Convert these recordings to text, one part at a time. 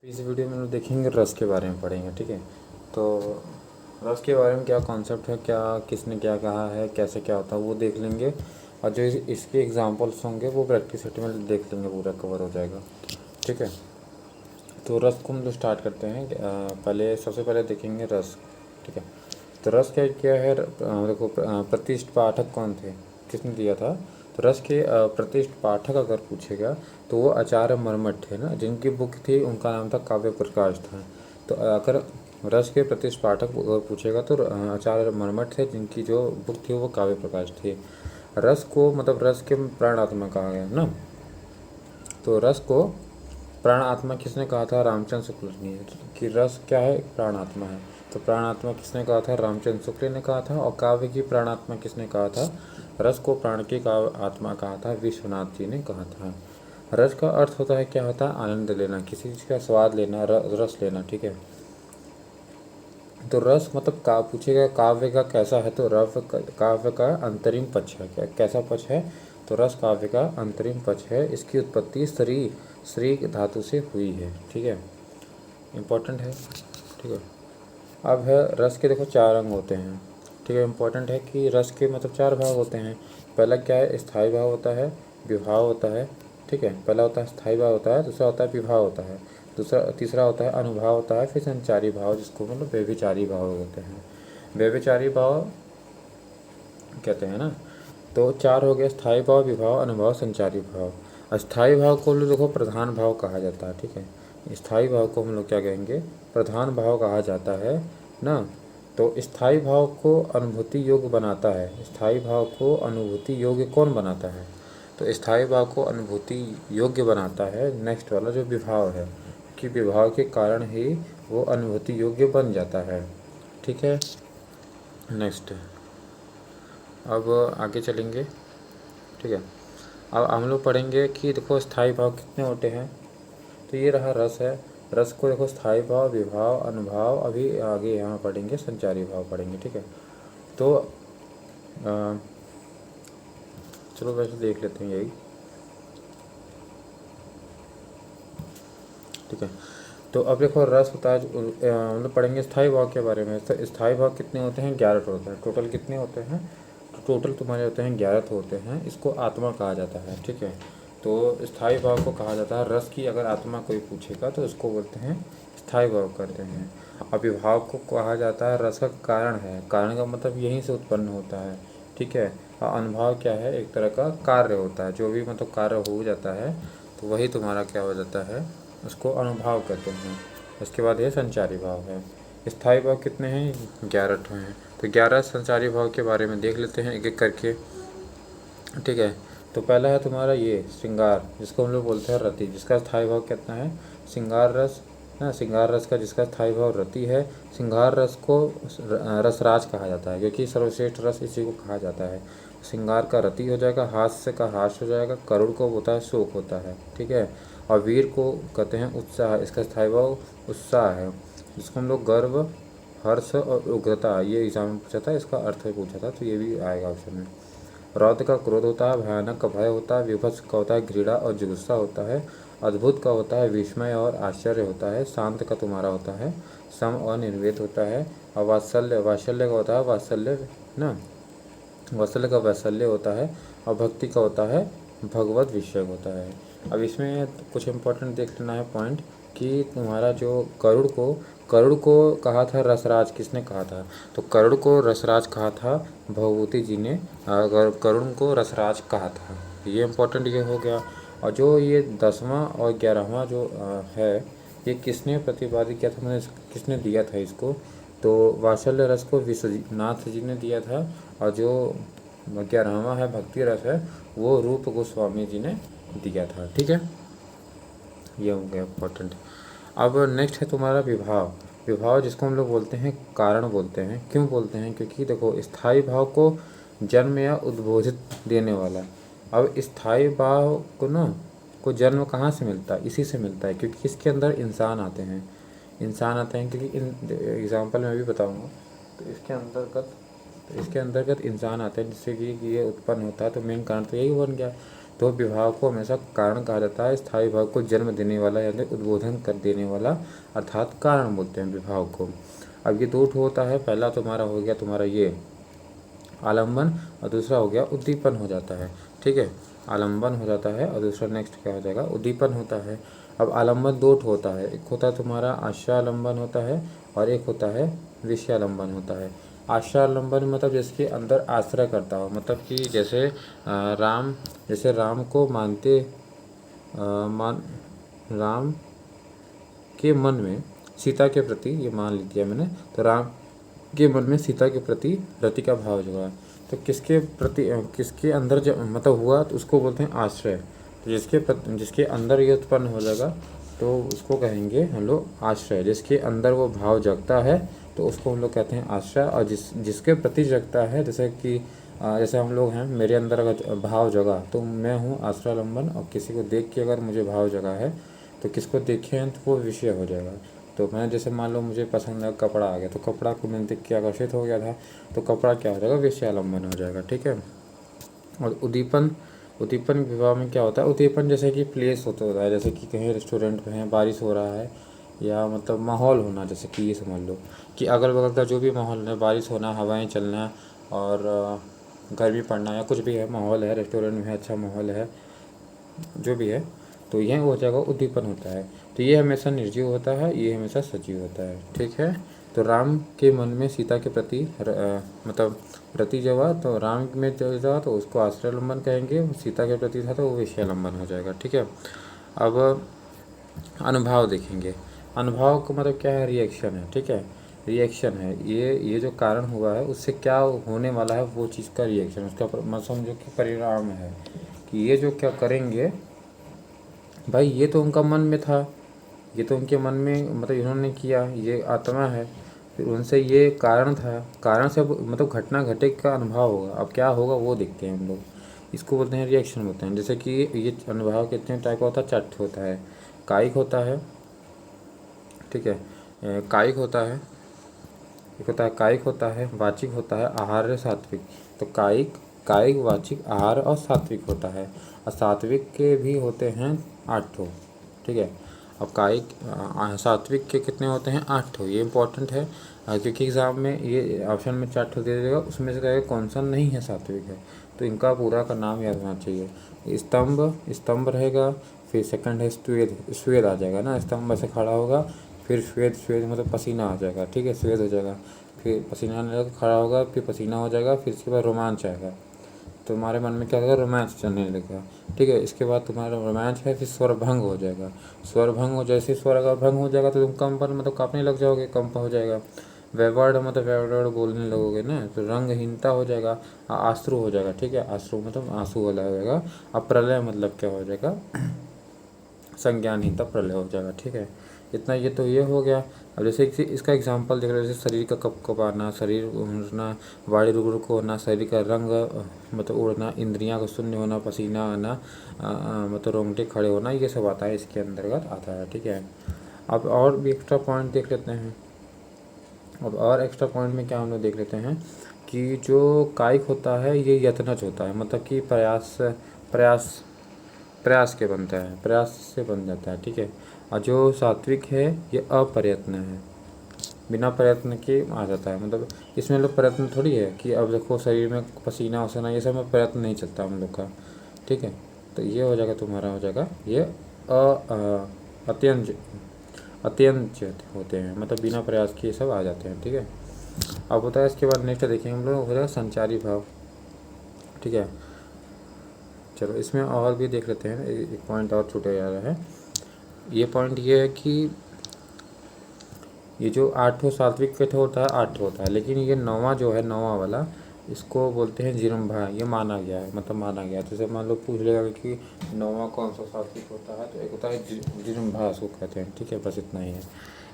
इस वीडियो में हम लोग देखेंगे रस के बारे में पढ़ेंगे। ठीक है, तो रस के बारे में क्या कॉन्सेप्ट है, क्या किसने क्या कहा है, कैसे क्या होता है वो देख लेंगे। और जो इसके एग्जांपल्स होंगे वो प्रैक्टिस सेट में देख लेंगे, पूरा कवर हो जाएगा। ठीक है, तो रस को हम लोग स्टार्ट करते हैं। पहले सबसे पहले देखेंगे रस। ठीक है, तो रस क्या क्या है। देखो, प्रतिष्ठ पाठक कौन थे, किसने दिया था। तो रस के प्रतिष्ठ पाठक अगर पूछेगा तो वो आचार्य मर्मट थे ना, जिनकी बुक थी उनका नाम था काव्य प्रकाश था। तो अगर रस के प्रतिष्ठ पाठक अगर पूछेगा तो आचार्य मर्मट थे, जिनकी जो बुक थी वो काव्य प्रकाश थी। रस को मतलब रस के प्राण आत्मा कहा गया ना। तो रस को प्राण आत्मा किसने कहा था, रामचंद्र शुक्ल ने। कि रस क्या है, प्राण आत्मा है। तो प्राण आत्मा किसने कहा था, रामचंद्र शुक्ल ने कहा था। और काव्य की प्राण आत्मा किसने कहा था, रस को प्राण की काव्य आत्मा कहा था, विश्वनाथ जी ने कहा था। रस का अर्थ होता है, क्या होता है, आनंद लेना, किसी चीज़ का स्वाद लेना, रस लेना। ठीक है, तो रस मतलब का पूछेगा काव्य का कैसा है, तो काव्य का अंतरिम पक्ष है। क्या कैसा पक्ष है, तो रस काव्य का अंतरिम पक्ष है। इसकी उत्पत्ति श्री धातु से हुई है। ठीक है, इम्पोर्टेंट है। ठीक है, अब है रस के देखो चार अंग होते हैं। ठीक है, इम्पोर्टेंट है कि रस के मतलब चार भाग होते हैं। पहला क्या है, स्थायी भाव होता है, विभाव होता है। ठीक है, पहला होता है स्थायी भाव होता है, दूसरा होता है विभाव होता है, तीसरा होता है अनुभाव होता है, फिर संचारी भाव, जिसको मतलब व्यभिचारी भाव होते हैं। व्यभिचारी भाव कहते हैं ना। तो चार हो गए, स्थायी भाव, विभाव, अनुभव, संचारी भाव। अस्थायी भाव को हम लोग देखो प्रधान भाव कहा जाता है। ठीक है, स्थायी भाव को हम लोग क्या कहेंगे, प्रधान भाव कहा जाता है ना। तो स्थायी भाव को अनुभूति योग्य बनाता है। स्थायी भाव को अनुभूति योग्य कौन बनाता है, तो स्थायी भाव को अनुभूति योग्य बनाता है नेक्स्ट वाला जो विभाव है, कि विभाव के कारण ही वो अनुभूति योग्य बन जाता है। ठीक है, नेक्स्ट अब आगे चलेंगे। ठीक है, अब हम लोग पढ़ेंगे कि देखो स्थायी भाव कितने होते हैं। तो ये रहा रस है। रस को देखो स्थायी भाव, विभाव, अनुभाव, अभी आगे यहाँ पढ़ेंगे संचारी भाव पढ़ेंगे। ठीक है, तो चलो वैसे देख लेते हैं यही। ठीक है, तो अब देखो रस होता है हम लोग पढ़ेंगे स्थायी भाव के बारे में। तो स्थायी भाव कितने होते हैं, 11 होते हैं। टोटल कितने होते हैं, तो टोटल तुम्हारे होते हैं 11 होते हैं। इसको आत्मा कहा जाता है। ठीक है, तो स्थायी भाव को कहा जाता है, रस की अगर आत्मा कोई पूछेगा तो उसको बोलते हैं स्थायी भाव करते हैं। अविभाव को कहा जाता है रस का कारण है, कारण का मतलब यहीं से उत्पन्न होता है। ठीक है, और अनुभाव क्या है, एक तरह का कार्य होता है, जो भी मतलब कार्य हो जाता है तो वही तुम्हारा क्या हो जाता है, उसको अनुभाव कहते हैं। उसके बाद ये संचारी भाव है। स्थायी भाव कितने हैं, 11 हैं। तो 11 संचारी भाव के बारे में देख लेते हैं एक एक करके। ठीक है, तो पहला है तुम्हारा ये श्रृंगार, जिसको हम लोग बोलते हैं रति, जिसका स्थायी भाव कितना है, श्रृंगार रस ना। श्रृंगार रस का जिसका स्थायी भाव रति है। श्रृंगार रस को रसराज कहा जाता है, क्योंकि सर्वश्रेष्ठ रस इसी को कहा जाता है। श्रृंगार का रति हो जाएगा, हास्य का हास हो जाएगा, करुण को होता है शोक होता है। ठीक है, और वीर को कहते हैं उत्साह, इसका स्थायी भाव उत्साह है, जिसको हम लोग गर्व, हर्ष और उग्रता, ये एग्जाम में पूछा था, इसका अर्थ भी पूछा था, तो ये भी आएगा ऑप्शन में। रौद्र का क्रोध होता है, भयानक का भय होता है, विभत्स का होता है घृणा और जुगुस्सा होता है, अद्भुत का होता है विस्मय और आश्चर्य होता है, शांत का तुम्हारा होता है सम और निर्वेद होता है, और वात्सल्य का होता है वात्सल्य ना, वात्सल्य का वात्सल्य होता है, और भक्ति का होता है भगवत विषय होता है। अब इसमें कुछ इंपॉर्टेंट देख लेना है पॉइंट, कि तुम्हारा जो करुड़ को कहा था रसराज, किसने कहा था, तो करुड़ को रसराज कहा था भगवती जी ने, अगर करुण को रसराज कहा था। ये इम्पोर्टेंट ये हो गया। और जो ये 10वां और 11वां जो है, ये किसने प्रतिपादित किया था, मैंने किसने दिया था इसको, तो वात्सल्य रस को विश्वनाथ जी ने दिया था। और जो 11वां है भक्ति रस है, वो रूप गोस्वामी जी ने दिया था। ठीक है, ये हो गया इम्पोर्टेंट। अब नेक्स्ट है तुम्हारा विभाव। विभाव जिसको हम लोग बोलते हैं कारण बोलते हैं। क्यों बोलते हैं, क्योंकि देखो स्थायी भाव को जन्म या उद्बोधित देने वाला। अब स्थायी भाव को ना को जन्म कहाँ से मिलता है, इसी से मिलता है, क्योंकि इसके अंदर इंसान आते हैं। इंसान आते हैं क्योंकि एग्जाम्पल मैं भी बताऊँगा। तो इसके अंतर्गत इंसान आते हैं, जिससे कि ये उत्पन्न होता है। तो मेन कारण तो यही बन गया। तो विभाव को हमेशा कारण कहा जाता है। स्थायी विभाव को जन्म देने वाला यानी उद्बोधन कर देने वाला अर्थात कारण बोलते हैं विभाव को। अब ये दो ठो होता है, पहला तुम्हारा हो गया तुम्हारा ये आलम्बन और दूसरा हो गया उद्दीपन हो जाता है। ठीक है, आलम्बन हो जाता है और दूसरा नेक्स्ट क्या हो जाएगा, उद्दीपन होता है। अब आलम्बन दो ठो होता है, एक होता है तुम्हारा आश्रयालंबन होता है और एक होता है विषयालंबन होता है। आश्रयालंबन मतलब जिसके अंदर आश्रय करता हो, मतलब कि जैसे राम को मानते राम के मन में सीता के प्रति, ये मान लिया मैंने, तो राम के मन में सीता के प्रति रति का भाव जगा, तो किसके प्रति किसके अंदर मतलब हुआ तो उसको बोलते हैं आश्रय। तो जिसके अंदर ये उत्पन्न हो जाएगा तो उसको कहेंगे हम लोग आश्रय। जिसके अंदर वो भाव जगता है तो उसको हम लोग कहते हैं आश्रय। और जिसके प्रति जगता है, जैसे हम लोग हैं, मेरे अंदर अगर भाव जगा तो मैं हूँ आश्रयालंबन, और किसी को देख के अगर मुझे भाव जगा है तो किसको देखे हैं तो वो विषय हो जाएगा। तो मैं जैसे मान लो मुझे पसंद है कपड़ा आ गया, तो कपड़ा को मैंने देख के आकर्षित हो गया था, तो कपड़ा क्या हो जाएगा, विषयालंबन हो जाएगा। ठीक है। और उद्दीपन विभाव में क्या होता है, उद्दीपन जैसे कि प्लेस होता है, जैसे कि कहीं रेस्टोरेंट में है, बारिश हो रहा है, या मतलब माहौल होना, जैसे कि ये समझ लो कि अगल बगल का जो भी माहौल है, बारिश होना, हवाएं चलना और गर्मी पड़ना या कुछ भी है, माहौल है, रेस्टोरेंट में है, अच्छा माहौल है, जो भी है, तो यह हो जाएगा उद्दीपन होता है। तो ये हमेशा निर्जीव होता है, ये हमेशा सजीव होता है। ठीक है। तो राम के मन में सीता के प्रति मतलब रति जवा, तो राम में जवा तो उसको आश्रयालंबन कहेंगे, सीता के प्रति था तो वो विषयालंबन हो जाएगा। ठीक है। अब अनुभाव देखेंगे। अनुभाव का मतलब क्या है, रिएक्शन है। ठीक है, रिएक्शन है, ये जो कारण हुआ है उससे क्या होने वाला है, वो चीज़ का रिएक्शन, उसका मतलब समझो कि परिणाम है कि ये जो क्या करेंगे भाई, ये तो उनका मन में था, ये तो उनके मन में मतलब इन्होंने किया, ये आत्मा है, फिर उनसे ये कारण था, कारण से मतलब घटना घटे का अनुभव होगा। अब क्या होगा वो देखते हैं हम लोग, इसको बोलते हैं रिएक्शन बोलते हैं। जैसे कि ये अनुभव कितने टाइप का होता है, 4 होता है। कायिक होता है, ठीक है, कायिक होता है, एक होता है कायिक होता है, वाचिक होता है, आहार्य, सात्विक। तो कायिक, वाचिक, आहार और सात्विक होता है। और सात्विक के भी होते हैं 8 ठो। ठीक है। अब सात्विक के कितने होते हैं, 8 ठो। ये इंपॉर्टेंट है क्योंकि एग्ज़ाम में ये ऑप्शन में 4 ठो दे देगा, उसमें से कहेगा कौन सा नहीं है सात्विक है, तो इनका पूरा का नाम याद होना चाहिए। स्तंभ रहेगा, फिर सेकंड है स्वेद आ जाएगा ना, स्तंभ ऐसे खड़ा होगा, फिर स्वेद मतलब पसीना आ जाएगा। ठीक है, स्वेद हो जाएगा, फिर पसीना आने लगा, खड़ा होगा, फिर पसीना हो जाएगा, फिर इसके बाद रोमांच आएगा, तो तुम्हारे मन में क्या होगा, रोमांच चलने लगेगा। ठीक है, इसके बाद तुम्हारा रोमांच है, फिर स्वर भंग हो जाएगा। स्वर भंग हो, जैसे स्वर अगर भंग हो जाएगा तो तुम कंपन मतलब काँपने लग जाओगे, कंप हो जाएगा। वैवर्ड मतलब वैवर्ड बोलने लगोगे ना, तो रंगहीनता हो जाएगा, आश्रु हो जाएगा। ठीक है, आश्रु मतलब आंसू वाला हो जाएगा। अब प्रलय मतलब क्या हो जाएगा, संज्ञानहीनता, प्रलय हो जाएगा। ठीक है, इतना ये तो ये हो गया। अब जैसे कि इसका एग्जांपल देख रहे हो, जैसे शरीर का कपकपाना, शरीर उड़ना, वायु रुक रुक होना, शरीर का रंग मतलब उड़ना, इंद्रियां का शून्य होना, पसीना आना, मतलब रोंगटे खड़े होना, ये सब आता है, इसके अंतर्गत आता है। ठीक है। अब और भी एक्स्ट्रा पॉइंट देख लेते हैं। अब और एक्स्ट्रा पॉइंट में क्या हम लोग देख लेते हैं कि जो कायिक होता है ये यत्नज होता है, मतलब कि प्रयास प्रयास के बनता है, प्रयास से बन जाता है। ठीक है। और जो सात्विक है ये अप्रयत्न है, बिना प्रयत्न के आ जाता है, मतलब इसमें लोग प्रयत्न थोड़ी है कि अब देखो शरीर में पसीना वसीना ये सब में प्रयत्न नहीं चलता हम लोग का। ठीक है, तो ये हो जाएगा तुम्हारा, हो जाएगा ये अत्यंत होते हैं, मतलब बिना प्रयास के ये सब आ जाते हैं। ठीक है। अब होता है इसके बाद नेक्स्ट देखेंगे हम लोग, हो जाएगा संचारी भाव। ठीक है, चलो इसमें और भी देख लेते हैं, एक पॉइंट और छूटे जा रहा है। ये पॉइंट ये है कि ये जो 8 सात्विक कठ होता है, 8 होता है, लेकिन ये 9वां जो है, 9वां वाला, इसको बोलते हैं जिरम्भा। ये माना गया है, मतलब माना गया है। जैसे मान लो पूछ लेगा कि 9वां कौन सा सात्विक होता है, तो एक होता है जिरम्भा, उसको कहते हैं। ठीक है, बस इतना ही है।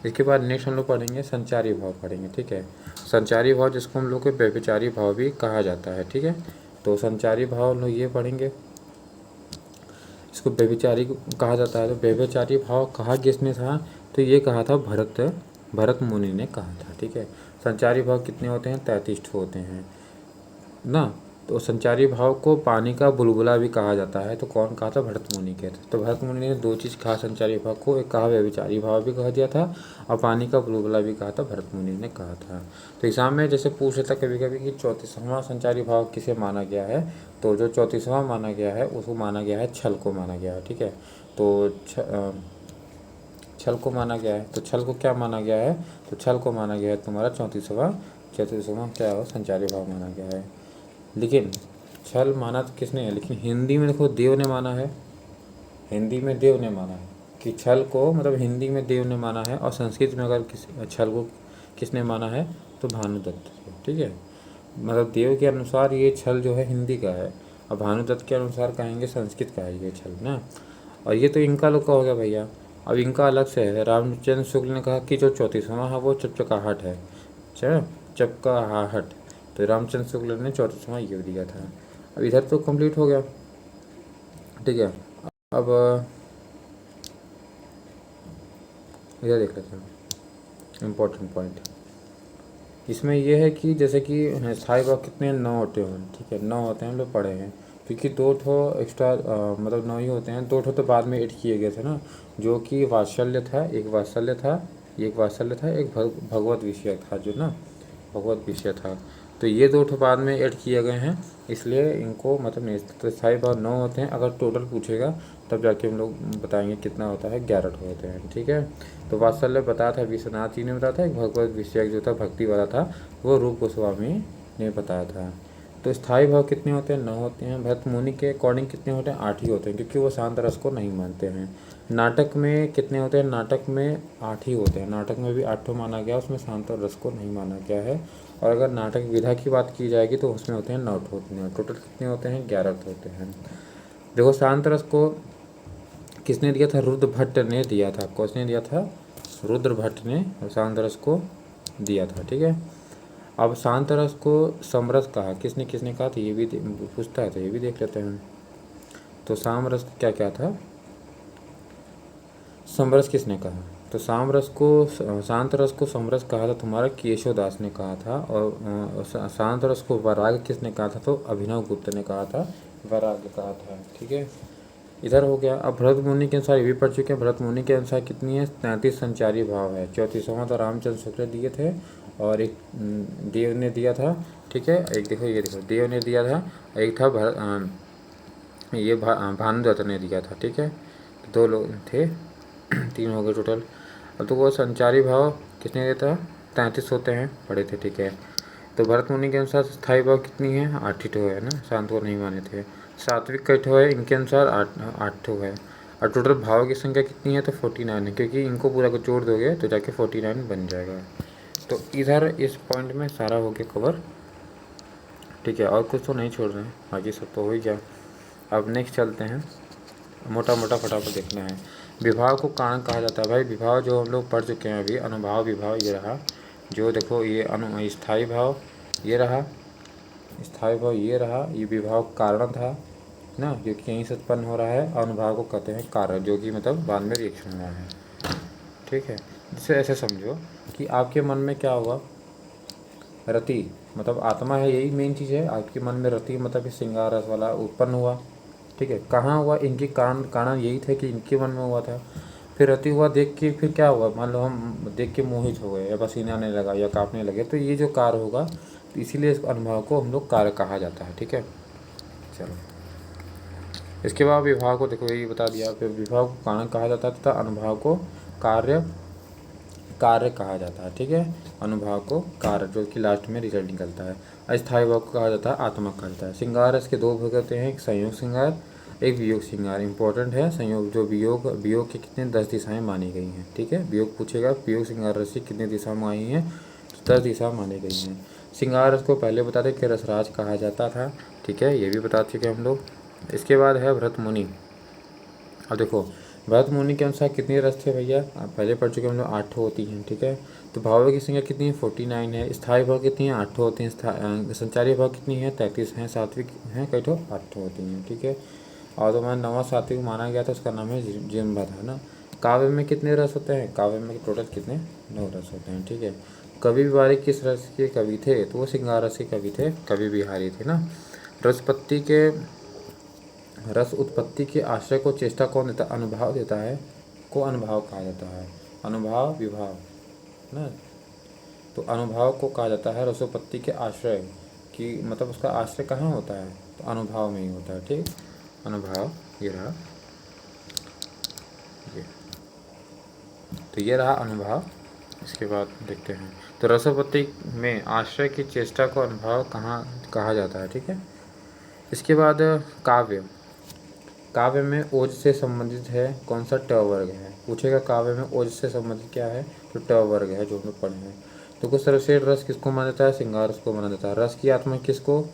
इसके बाद नेक्स्ट हम लोग पढ़ेंगे संचारी भाव पढ़ेंगे। ठीक है, संचारी भाव जिसको हम लोग के व्यभिचारी भाव भी कहा जाता है। ठीक है, तो संचारी भाव हम लोग ये पढ़ेंगे, इसको व्यभिचारी कहा जाता है। तो व्यभिचारी भाव कहा किसने था, तो ये कहा था भरत मुनि ने कहा था। ठीक है, संचारी भाव कितने होते हैं, 33 होते हैं ना। तो संचारी भाव को पानी का बुलबुला भी कहा जाता है। तो कौन कहा था? भरत मुनि कहते। तो भरत मुनि ने दो चीज़ कहा संचारी भाव को, एक कहा व्यभिचारी भाव भी कह दिया था और पानी का बुलबुला भी कहा था, भरत मुनि ने कहा था। तो एग्जाम में जैसे पूछ लेता कभी कभी कि 34वां संचारी भाव किसे माना गया है, तो जो 34वां माना गया है उसको माना गया है छल को माना गया है। ठीक है, तो छल को माना गया है। तो छल को क्या माना गया है? तो छल को माना गया है तुम्हारा 34वां क्या हो? संचारी भाव माना गया है। लेकिन छल माना तो किसने है? लेकिन हिंदी में देखो देव ने माना है, हिंदी में देव ने माना है कि छल को, मतलब हिंदी में देव ने माना है। और संस्कृत में अगर छल को किसने माना है? तो भानुदत्त। ठीक है, मतलब देव के अनुसार ये छल जो है हिंदी का है और भानुदत्त के अनुसार कहेंगे संस्कृत का है ये छल ना। और ये तो इनका लोग का हो गया भैया। अब इनका अलग से है। रामचंद्र शुक्ल ने कहा कि जो 34वां है वो चपचकाहट है, चपकाहट। तो रामचंद्र शुक्ल ने 34वां ये दिया था। अब इधर तो कंप्लीट हो गया। ठीक है, अब इधर देख लेते हैं इम्पोर्टेंट पॉइंट। इसमें यह है कि जैसे कि स्थायी भाव कितने 9 होते हैं। ठीक है, 9 होते हैं, हम लोग पढ़े हैं। क्योंकि 2 ठो एक्स्ट्रा मतलब 9 ही होते हैं। 2 ठो तो बाद में ऐड किए गए थे ना, जो कि वात्सल्य था, एक वात्सल्य था, एक वात्सल्य था, एक भगवत विषय था, जो ना भगवत विषय था। तो ये 2 ठो बाद में ऐड किए गए हैं, इसलिए इनको मतलब नहीं। तो स्थायी भाव 9 होते हैं। अगर टोटल पूछेगा तब जाके हम लोग बताएंगे कितना होता है, 11 ठो होते हैं। ठीक है, तो वात्सल्य बताया था विश्वनाथ जी ने बताया था। एक भगवत विषय जो था भक्ति वाला था वो रूप गोस्वामी ने बताया था। तो स्थायी भाव कितने होते हैं? 9 होते हैं। भरत मुनि के अकॉर्डिंग कितने होते हैं? 8 ही होते हैं, क्योंकि वो शांत रस को नहीं मानते हैं। नाटक में कितने होते हैं? नाटक में 8 ही होते हैं। नाटक में भी 8 माना गया, उसमें शांत रस को नहीं माना गया है। और अगर नाटक विधा की बात की जाएगी तो उसमें होते हैं 9 होते हैं। टोटल कितने होते हैं? 11 होते हैं। देखो शांत रस को किसने दिया था? रुद्र भट्ट ने दिया था। किसने दिया था? रुद्र भट्ट ने शांत रस को दिया था। ठीक है, अब शांत रस को समरस कहा, किसने किसने कहा था? ये भी पूछता है, तो ये भी देख लेते हैं। तो सामरस क्या क्या था? समरस किसने कहा? तो सामरस को, शांत रस को समरस कहा था तुम्हारा केशवदास ने कहा था। और शांत रस को वैराग्य किसने कहा था? तो अभिनव गुप्त ने कहा था, वैराग्य कहा था। ठीक है, इधर हो गया। अब भरत मुनि के अनुसार ये भी पढ़ चुके हैं। भरत मुनि के अनुसार कितनी है? 33 संचारी भाव है। 34वां तो रामचंद्र शुक्ल दिए थे और एक देव ने दिया था। ठीक है, एक देखो, ये देखो देव ने दिया था, एक था भानुदत्त ने दिया था। ठीक है, तो 2 लोग थे, 3 हो गए टोटल। अब तो वो संचारी भाव कितने देता? 33 होते हैं, पढ़े थे। ठीक है, तो भरत मुनि के अनुसार स्थायी भाव कितनी है? 8 ही है ना, शांत को नहीं माने थे। सात्विक कई ठो है? इनके अनुसार 8 ठो है। और टोटल भाव की संख्या कितनी है? तो 49 है, क्योंकि इनको पूरा को जोड़ दोगे तो जाके 49 बन जाएगा। तो इधर इस पॉइंट में सारा हो गया कवर। ठीक है, और कुछ तो नहीं छोड़ रहे हैं, बाकी सब तो हो ही गया। अब नेक्स्ट चलते हैं, मोटा मोटा फटाफट देखना है। विभाव को कारण कहा जाता है। भाई विभाव जो हम लोग पढ़ चुके हैं अभी, अनुभाव विभाव ये रहा। जो देखो ये स्थायी भाव ये रहा, स्थायी भाव ये रहा, ये विभाव कारण था ना, जो कि यहीं से उत्पन्न हो रहा है। और अनुभाव को कहते हैं कारण, जो कि मतलब बाद में रिएक्शन हुआ है। ठीक है, जिसे ऐसे समझो कि आपके मन में क्या हुआ? रति, मतलब आत्मा है, यही मेन चीज़ है। आपके मन में रति मतलब कि श्रृंगार रस वाला उत्पन्न हुआ। ठीक है, कहाँ हुआ? इनके कारण यही थे कि इनके मन में हुआ था। फिर रति हुआ देख के, फिर क्या हुआ? मान लो हम देख के मोहित हो गए, या पसीना आने लगा, या काँपने लगे, तो ये जो कार्य होगा, तो इसीलिए इस अनुभव को हम लोग कार्य कहा जाता है। ठीक है, चलो इसके बाद विभाग को देखो, यही बता दिया। फिर विभाग को कारण कहा जाता है तथा अनुभव को कार्य कहा जाता है। ठीक है, अनुभव को कार्य, जो कि लास्ट में रिजल्ट निकलता है। अस्थायी भाव को कहा जाता है आत्मा कहा जाता है। श्रृंगार इसके 2 भाग होते हैं, एक संयोग श्रृंगार, एक वियोग श्रृंगार। इंपॉर्टेंट है संयोग, जो वियोग के कितने 10 दिशाएं मानी गई हैं। ठीक है, वियोग पूछेगा वियोग श्रृंगार रस की कितनी दिशा में आई हैं, तो 10 दिशा मानी गई हैं। श्रृंगार रस को पहले बताते कि रसराज कहा जाता था। ठीक है, ये भी बता चुके हम लोग। इसके बाद है भरत मुनि। अब देखो भरत मुनि के अनुसार कितने रस थे भैया? आप पहले पढ़ चुके हम लोग, 8 होती हैं। ठीक है, तो भावों की संख्या कितनी है? 49 है। स्थायी भाव कितनी है? 8 होती हैं। संचारी भाव कितनी है? 33 हैं। सात्विक हैं कई ठो? 8 होती हैं। ठीक है, और तो मैंने 9वां सात्विक माना गया था, उसका नाम है जिम्बा था ना। काव्य में कितने रस होते हैं? काव्य में टोटल कितने? 9 रस होते हैं। ठीक है, कवि बिहारी किस रस के कवि थे? तो वो श्रृंगार रस के कवि थे, कवि बिहारी थे ना। रस उत्पत्ति के आश्रय को चेष्टा कौन देता, अनुभाव देता है, को अनुभाव कहा जाता है। अनुभाव विभाव ना, तो अनुभाव को कहा जाता है रसोत्पत्ति के आश्रय की, मतलब उसका आश्रय कहाँ होता है, तो अनुभाव में ही होता है। ठीक, अनुभाव ये रहा, तो ये रहा अनुभाव। इसके बाद देखते हैं, तो रसोत्पत्ति में आश्रय की चेष्टा को अनुभाव कहाँ कहा जाता है। ठीक है, इसके बाद काव्य। काव्य में ओज से संबंधित है कौन सा, ट वर्ग है। पूछेगा काव्य में ओज से संबंधित क्या है, तो ट वर्ग है, जो हम लोग पढ़े हैं। तो कुछ सर्वश्रेष्ठ रस किसको माना जाता है, श्रृंगार रस को माना जाता है। रस की आत्मा किसको,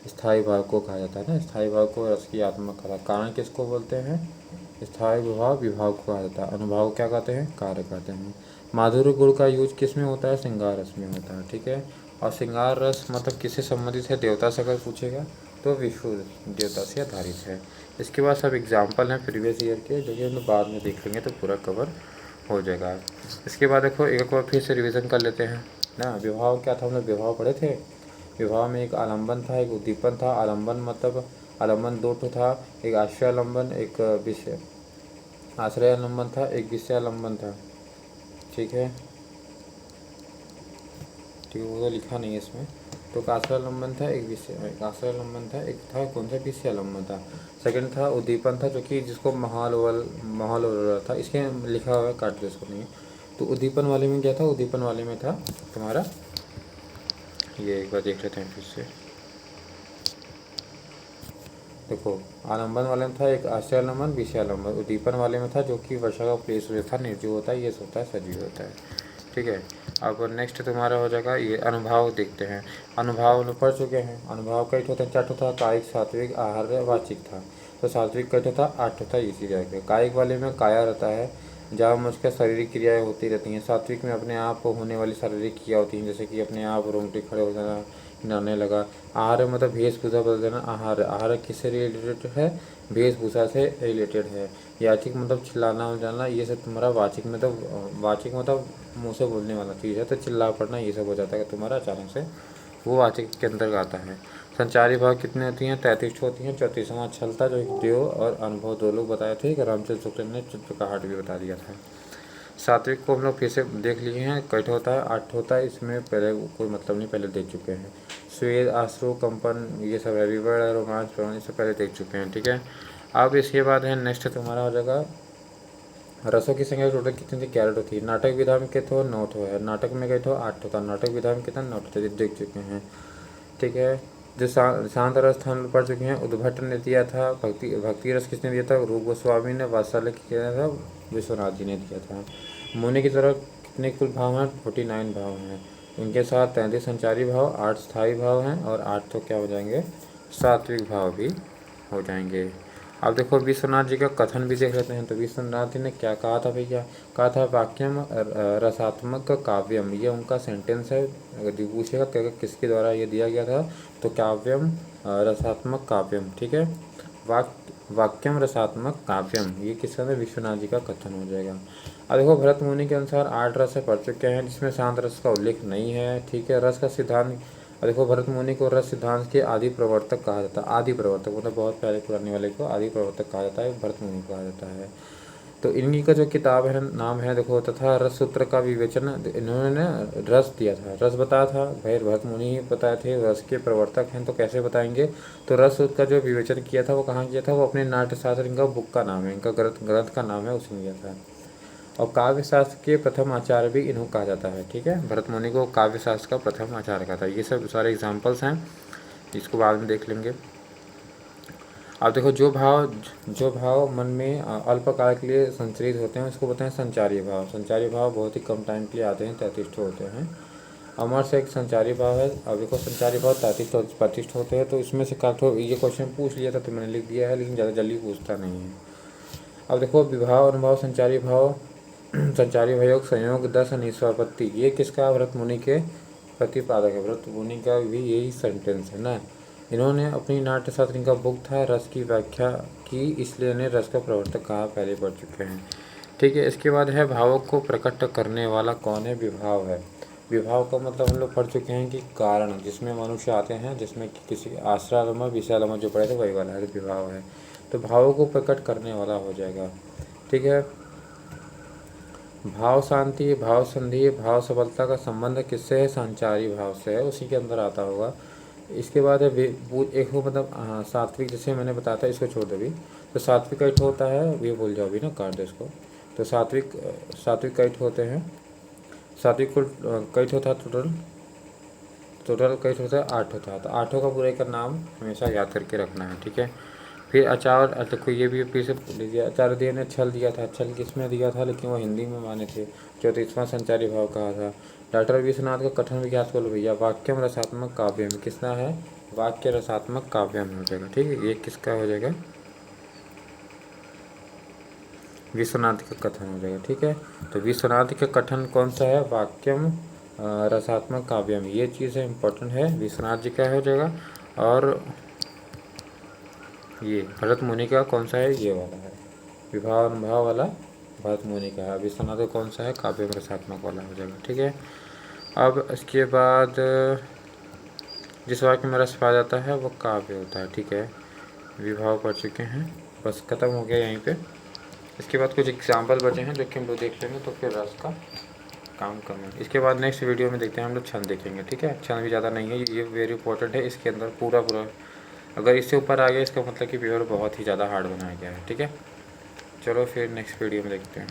स्थायी भाव को कहा जाता है ना, स्थायी भाव को रस की आत्मा कहा जाता है। कारण किसको बोलते हैं, स्थायी विभाव विभाव को कहा जाता है। अनुभाव क्या कहते हैं, कार्य कहते हैं। माधुर्य गुण का यूज किस में होता है, श्रृंगार रस में होता है। ठीक है, और श्रृंगार रस मतलब किससे संबंधित है, देवता से अगर पूछेगा तो विष्णु देवता से आधारित है। इसके बाद सब एग्जाम्पल हैं प्रीवियस ईयर के, जो कि हम लोग बाद में देख लेंगे तो पूरा कवर हो जाएगा। इसके बाद देखो एक बार फिर से रिवीजन कर लेते हैं ना। विभाव क्या था, हम लोग विभाव पढ़े थे। विभाव में एक आलम्बन था, एक उद्दीपन था। आलम्बन मतलब आलम्बन दो ठो था, एक आश्रय आलम्बन, एक विषय आश्रय आलम्बन था, एक विषय आलम्बन था। ठीक है, ठीक है, वो तो लिखा नहीं है इसमें। तो एक आश्रय आलम्बन था, एक आश्रय आलम्बन था, एक था कौन सा, विषय आलम्बन था। सेकंड था उद्दीपन था, जो कि जिसको महाल था। इसके लिखा हुआ है, काट दो इसको नहीं। तो उद्दीपन वाले में क्या था, उद्दीपन वाले में था तुम्हारा, ये एक बार देख लेते हैं फिर से। देखो आलम्बन वाले में था एक आश्रय आलम्बन, विषय आलम्बन। उद्दीपन वाले में था जो कि वर्षा का प्लेस था, निर्जीव होता है, ये होता है, सजीव होता है। ठीक है, अब नेक्स्ट तुम्हारा हो जाएगा ये अनुभाव। देखते हैं, अनुभाव हम पढ़ चुके हैं। अनुभाव कई होता है, 4 था, कायिक, सात्विक, आहार्य, वाचिक था। तो सात्विक कई था, 8 था, इसी जाएगा। कायिक वाले में काया रहता है, जहाँ में उसका शारीरिक क्रियाएँ होती रहती हैं। सात्विक में अपने आप होने वाली शारीरिक क्रिया होती हैं, जैसे कि अपने आप रोंगटे खड़े हो जाना, नहाने लगा। आहार मतलब वेशभूषा बदल देना। आहार किससे रिलेटेड है, वेशभूषा से रिलेटेड है। याचिक मतलब चिल्लाना जाना, ये सब तुम्हारा वाचिक मतलब मुँह से बोलने वाला चीज़ है, तो चिल्ला पड़ना ये सब हो जाता है तुम्हारा अचानक से, वो वाचिक के अंदर आता है। संचारी भाव कितने होती हैं, 33 होती हैं। 34वां छलता, जो देव और अनुभव दो लोग बताए थे, रामचंद्र शुक्ल ने चित्रकाहट भी बता दिया था। सात्विक को हम लोग फिर से देख लिए हैं, कैठ होता है, 8 होता है। इसमें पहले कोई मतलब नहीं, पहले देख चुके हैं। स्वेद, आश्रु, कंपन, ये सब है, विवरण, रोमांच, प्रवण, से पहले देख चुके हैं। ठीक है, अब इसके बाद है नेक्स्ट तुम्हारा हो जाएगा रसों की संख्या टोटल कितनी थी, 11 थी। नाटक विधा में कितने 9 है। नाटक में गए थे 8 था, नाटक विधा में कितना 9 थे, देख चुके हैं। ठीक है, जो शांत रस स्थान पढ़ चुके हैं। उद्भट ने दिया था, भक्ति रस किसने दिया था, रूप गोस्वामी ने। वात्सल्य किया था, विश्वनाथ जी ने दिया था। मुनि की तरफ कितने कुल भाव हैं, 49 भाव हैं। उनके साथ 33 संचारी भाव, 8 स्थायी भाव हैं, और 8 तो क्या हो जाएंगे, सात्विक भाव भी हो जाएंगे। अब देखो विश्वनाथ जी का कथन भी देख लेते हैं। तो विश्वनाथ जी ने क्या कहा था भैया, कहा था वाक्यम रसात्मक काव्यम, ये उनका सेंटेंस है। अगर पूछेगा किसके द्वारा ये दिया गया था, तो काव्यम रसात्मक काव्यम। ठीक है, वाक्यम रसात्मक काव्यम, ये किसका है, विश्वनाथ जी का कथन हो जाएगा। अब देखो भरत मुनि के अनुसार 8 रस पढ़ चुके हैं, जिसमें शांत रस का उल्लेख नहीं है। ठीक है, रस का सिद्धांत, देखो भरत मुनि को रस सिद्धांत के आदि प्रवर्तक कहा जाता है। आदि प्रवर्तक मतलब बहुत पहले पुराने वाले को आदि प्रवर्तक कहा जाता है, भरत मुनि कहा जाता है। तो इन्हीं का जो किताब है नाम है देखो, तथा रस सूत्र का विवेचन, इन्होंने रस दिया था, रस बताया था। भाई भरत मुनि ही बताए थे, रस के प्रवर्तक हैं, तो कैसे बताएंगे। तो रस का जो विवेचन किया था वो कहाँ किया था, वो अपने नाट्यशास्त्र, इनका बुक का नाम है, इनका ग्रंथ का नाम है, उसने किया था। और काव्य शास्त्र के प्रथम आचार्य भी इन्हों कहा जाता है। ठीक है, भरत मुनि को काव्य शास्त्र का प्रथम आचार्य कहा था। ये सब सारे एग्जाम्पल्स हैं, इसको बाद में देख लेंगे। अब देखो जो भाव मन में अल्पकाल के लिए संचरित होते हैं, उसको बोलते हैं संचारी भाव। संचारी भाव बहुत ही कम टाइम के लिए आते हैं, 33 होते हैं। अमर से एक संचारी भाव है। अब देखो संचारी भाव 33 होते हैं, तो इसमें से काफी ये क्वेश्चन पूछ लिया था तो मैंने लिख दिया है, लेकिन ज़्यादा जल्दी पूछता नहीं है। अब देखो विभाव, अनुभाव, संचारी भाव, संचारी भयोग, संयोग, दस, निस्वापत्ति, ये किसका, व्रत मुनि के प्रतिपादक है। व्रत मुनि का भी यही सेंटेंस है ना। इन्होंने अपनी नाट्यशास्त्र का बुक था, रस की व्याख्या की, इसलिए इन्हें रस का प्रवर्तक कहा, पहले पढ़ चुके हैं। ठीक है, इसके बाद है भावों को प्रकट करने वाला कौन है, विभाव है। विभाव का मतलब हम लोग पढ़ चुके हैं कि कारण, जिसमें मनुष्य आते हैं, जिसमें कि किसी आश्रम विषयालम जो पढ़े थे वही वाला है विभाव है। तो भावों को प्रकट करने वाला हो जाएगा, ठीक है। भाव शांति, भाव संधि, भाव सफलता का संबंध किससे है? संचारी भाव से है, उसी के अंदर आता होगा। इसके बाद है एक हो मतलब हाँ सात्विक, जैसे मैंने बताया था, इसको छोड़ दो अभी। तो सात्विक कैट होता है, ये भूल जाओ अभी ना, काट दो इसको। तो सात्विक कैट होते हैं। सात्विक कुल कैट होता है टोटल कैट होता है 8 होता है। तो 8 का पूरे का नाम हमेशा याद करके रखना है, ठीक है। फिर आचार्य, देखो ये भी फिर से लीजिए, आचार्य देव ने छल दिया था। छल किसमें दिया था, लेकिन वो हिंदी में माने थे। 34वां संचारी भाव कहा था। डॉक्टर विश्वनाथ का कथन विख्यात बोलो भैया, वाक्यम रसात्मक काव्यम किसना है? वाक्य रसात्मक काव्यम हो जाएगा, ठीक है। ये किसका हो जाएगा? विश्वनाथ का कथन हो जाएगा, ठीक है। तो विश्वनाथ का कथन कौन सा है? वाक्यम रसात्मक काव्यम, ये चीज़ है, इम्पोर्टेंट है। विश्वनाथ जी का हो जाएगा। और ये भरत मुनि का कौन सा है? ये वाला है, विभाव अनुभाव वाला भरत मुनि का है। विश्वनाथ का कौन सा है? काव्यम रसात्मक वाला हो जाएगा, ठीक है। अब इसके बाद जिस वाक्य में रस पाया जाता है वो काव्य होता है, ठीक है। विभाव पढ़ चुके हैं, बस ख़त्म हो गया यहीं पे। इसके बाद कुछ एग्जाम्पल बचे हैं जो कि हम लोग देख लेंगे, तो फिर रस का काम कम है। इसके बाद नेक्स्ट वीडियो में देखते हैं हम लोग छंद देखेंगे, ठीक है। छंद भी ज़्यादा नहीं है, ये वेरी इंपॉर्टेंट है। इसके अंदर पूरा अगर इससे ऊपर आ गया इसका मतलब कि पेपर बहुत ही ज़्यादा हार्ड बनाया गया है, ठीक है। चलो फिर नेक्स्ट वीडियो में देखते हैं।